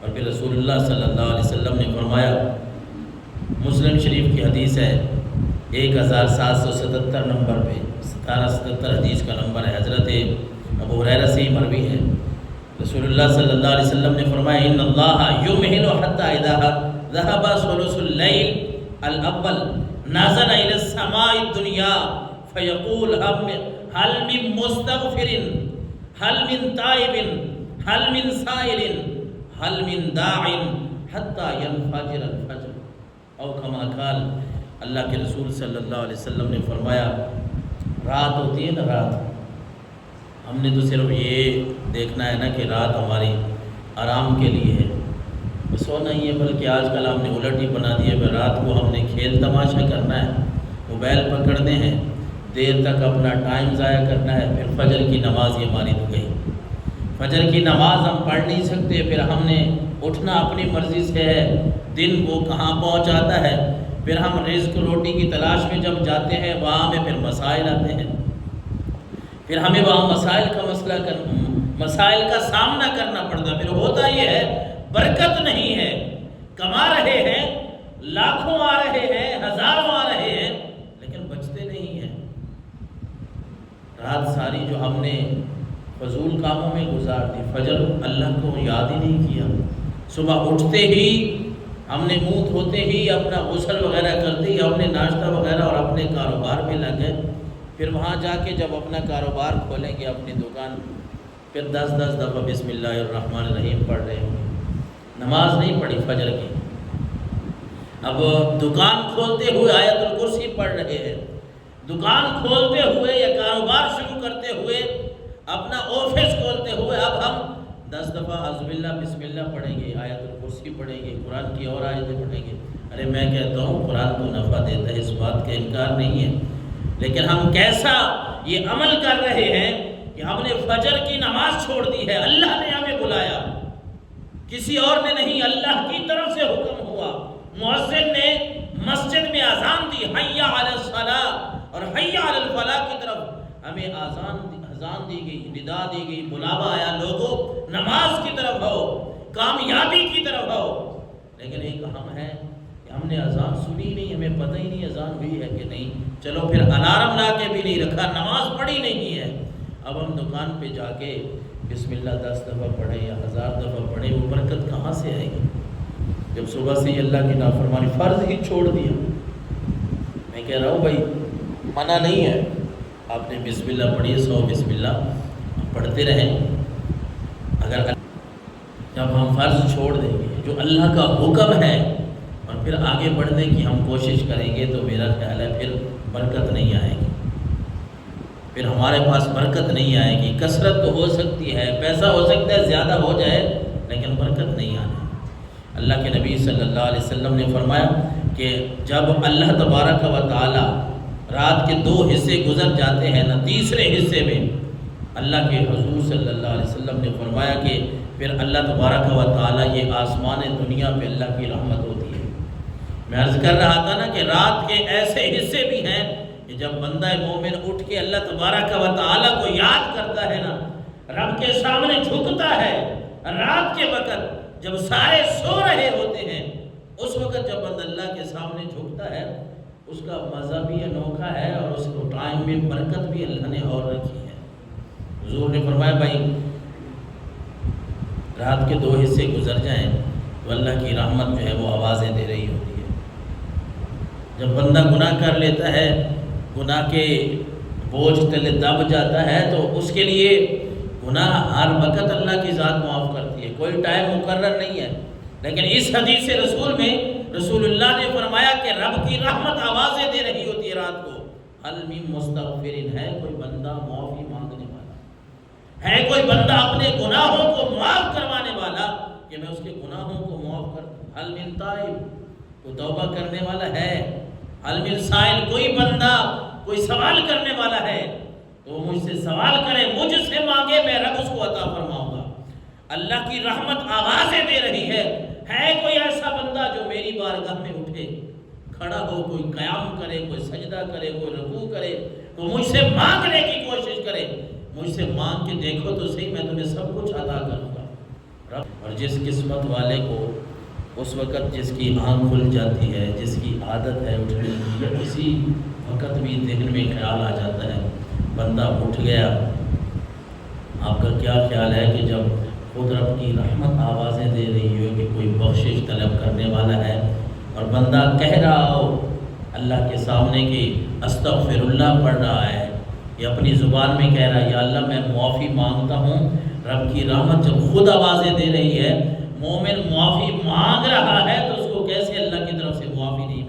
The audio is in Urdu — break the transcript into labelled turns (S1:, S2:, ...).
S1: اور پھر رسول اللہ صلی اللہ علیہ وسلم نے فرمایا، مسلم شریف کی حدیث ہے 1777 نمبر پہ، 1777 حدیث کا نمبر ہے، حضرت ابو ہریرہ سے مروی ہے، رسول اللہ صلی اللہ علیہ وسلم نے فرمایا ان اللہ یمہل حتی اذا ذهب ثلث اللیل الاول نزل الى السماء الدنیا فیقول هل من مستغفر هل من تائب هل من سائل هل من داع حتی ينفجر الفجر او کما قال۔ اللہ کے رسول صلی اللہ علیہ وسلم نے فرمایا رات ہوتی ہے نا، رات ہم نے تو صرف یہ دیکھنا ہے نا کہ رات ہماری آرام کے لیے ہے، سونا ہی ہے، بلکہ آج کل ہم نے الٹ ہی بنا دی ہے، رات کو ہم نے کھیل تماشا کرنا ہے، موبائل پکڑنے ہیں، دیر تک اپنا ٹائم ضائع کرنا ہے، پھر فجر کی نماز یہ ہماری تو گئی، فجر کی نماز ہم پڑھ نہیں سکتے، پھر ہم نے اٹھنا اپنی مرضی سے ہے، دن وہ کہاں پہنچ آتا ہے، پھر ہم رزق روٹی کی تلاش میں جب جاتے ہیں وہاں میں پھر مسائل آتے ہیں، پھر ہمیں وہاں مسائل کا سامنا کرنا پڑتا، پھر ہوتا یہ ہے برکت نہیں ہے، کما رہے ہیں، لاکھوں آ رہے ہیں، ہزاروں آ رہے ہیں، لیکن بچتے نہیں ہیں، رات ساری جو ہم نے فضول کاموں میں گزار دی، فجر اللہ کو یاد ہی نہیں کیا، صبح اٹھتے ہی ہم نے منہ دھوتے ہی اپنا غسل وغیرہ کرتے ہی ہم نے ناشتہ وغیرہ اور اپنے کاروبار میں لگ گئے، پھر وہاں جا کے جب اپنا کاروبار کھولیں گے اپنی دکان، پھر 10 دفعہ بسم اللہ الرحمن الرحیم پڑھ رہے ہوں گے، نماز نہیں پڑھی فجر کی، اب دکان کھولتے ہوئے آیت الکرسی پڑھ رہے ہیں، دکان کھولتے ہوئے یا کاروبار شروع کرتے ہوئے اپنا آفس کھولتے ہوئے اب ہم 10 دفعہ اعوذ باللہ بسم اللہ پڑھیں گے، آیت الکرسی پڑھیں گے، قرآن کی اور آیتیں پڑھیں گے۔ ارے میں کہتا ہوں قرآن تو نفع دیتا ہے، اس بات کا انکار نہیں ہے، لیکن ہم کیسا یہ عمل کر رہے ہیں کہ ہم نے فجر کی نماز چھوڑ دی ہے، اللہ نے ہمیں بلایا، کسی اور نے نہیں، اللہ کی طرف سے حکم ہوا، مؤذن نے مسجد میں اذان دی، حی علی الصلاۃ اور حی علی الفلاح کی طرف ہمیں اذان دی گئی، ندا دی گئی، بلاوا آیا، لوگوں نماز کی طرف آؤ، کامیابی کی طرف آؤ، لیکن ایک ہم ہے کہ ہم نے اذان سنی نہیں، ہمیں پتہ ہی نہیں اذان ہوئی ہے کہ نہیں، چلو پھر الارم لا کے بھی نہیں رکھا، نماز پڑھی نہیں ہے، اب ہم دکان پہ جا کے بسم اللہ 10 دفعہ پڑھیں یا 1000 دفعہ پڑھیں، وہ برکت کہاں سے آئے گی جب صبح سے اللہ کی نافرمانی فرض ہی چھوڑ دیا۔ میں کہہ رہا ہوں بھائی منع نہیں ہے، آپ نے بسم اللہ پڑھی ہے، 100 بسم اللہ پڑھتے رہیں، اگر جب ہم فرض چھوڑ دیں گے جو اللہ کا حکم ہے اور پھر آگے بڑھنے کی ہم کوشش کریں گے تو میرا خیال ہے پھر برکت نہیں آئے گی، پھر ہمارے پاس برکت نہیں آئے گی، کثرت تو ہو سکتی ہے، پیسہ ہو سکتا ہے زیادہ ہو جائے لیکن برکت نہیں آئے۔ اللہ کے نبی صلی اللہ علیہ وسلم نے فرمایا کہ جب اللہ تبارک و تعالی رات کے 2 حصے گزر جاتے ہیں نا، تیسرے حصے میں اللہ کے حضور صلی اللہ علیہ وسلم نے فرمایا کہ پھر اللہ تبارک و تعالی یہ آسمان دنیا پہ اللہ کی رحمت ہوتی ہے۔ میں عرض کر رہا تھا نا کہ رات کے ایسے حصے بھی ہیں کہ جب بندہ مومن اٹھ کے اللہ تبارک و تعالی کو یاد کرتا ہے نا، رب کے سامنے جھکتا ہے، رات کے وقت جب سارے سو رہے ہوتے ہیں، اس وقت جب بندہ اللہ کے سامنے جھکتا ہے، اس کا مزہ بھی انوکھا ہے اور اس کو ٹائم میں برکت بھی اللہ نے اور رکھی ہے۔ حضور نے فرمایا بھائی رات کے 2 حصے گزر جائیں تو اللہ کی رحمت جو ہے وہ آوازیں دے رہی ہوتی ہے۔ جب بندہ گناہ کر لیتا ہے، گناہ کے بوجھ تلے دب جاتا ہے، تو اس کے لیے گناہ ہر وقت اللہ کی ذات معاف کرتی ہے، کوئی ٹائم مقرر نہیں ہے، لیکن اس حدیث رسول میں رسول اللہ نے فرمایا کہ رب کی رحمت آوازیں دے رہی ہوتی ہے رات کو، حل من مستغفرین، ہے کوئی بندہ معافی مانگنے والا، ہے کوئی بندہ اپنے گناہوں کو معاف کروانے والا کہ میں اس کے گناہوں کو معاف کر دوں، حل من تائب، کوئی توبہ کرنے والا ہے، حل من سائل، کوئی بندہ کوئی سوال کرنے والا ہے تو وہ مجھ سے سوال کرے، مجھ سے مانگے، میں رب اس کو عطا فرماؤں گا۔ اللہ کی رحمت آوازیں دے رہی ہے کوئی ایسا بندہ جو میری بارگاہ میں اٹھے، کھڑا ہو، کوئی قیام کرے، کوئی سجدہ کرے، کوئی رکوع کرے، تو مجھ سے مانگنے کی کوشش کرے، مجھ سے مانگ کے دیکھو تو صحیح، میں تمہیں سب کچھ عطا کروں گا۔ رب اور جس قسمت والے کو اس وقت جس کی آنکھ کھل جاتی ہے، جس کی عادت ہے اٹھنے کی، یا کسی وقت بھی ذہن میں خیال آ جاتا ہے بندہ اٹھ گیا، آپ کا کیا خیال ہے کہ جب خود رب کی رحمت آوازیں دے رہی ہو کہ کوئی بخشش طلب کرنے والا ہے اور بندہ کہہ رہا ہو اللہ کے سامنے کہ استغفر اللہ پڑھ رہا ہے، یا اپنی زبان میں کہہ رہا ہے یا اللہ میں معافی مانگتا ہوں، رب کی رحمت جب خود آوازیں دے رہی ہے، مومن معافی مانگ رہا ہے تو اس کو کیسے اللہ کی طرف سے معافی نہیں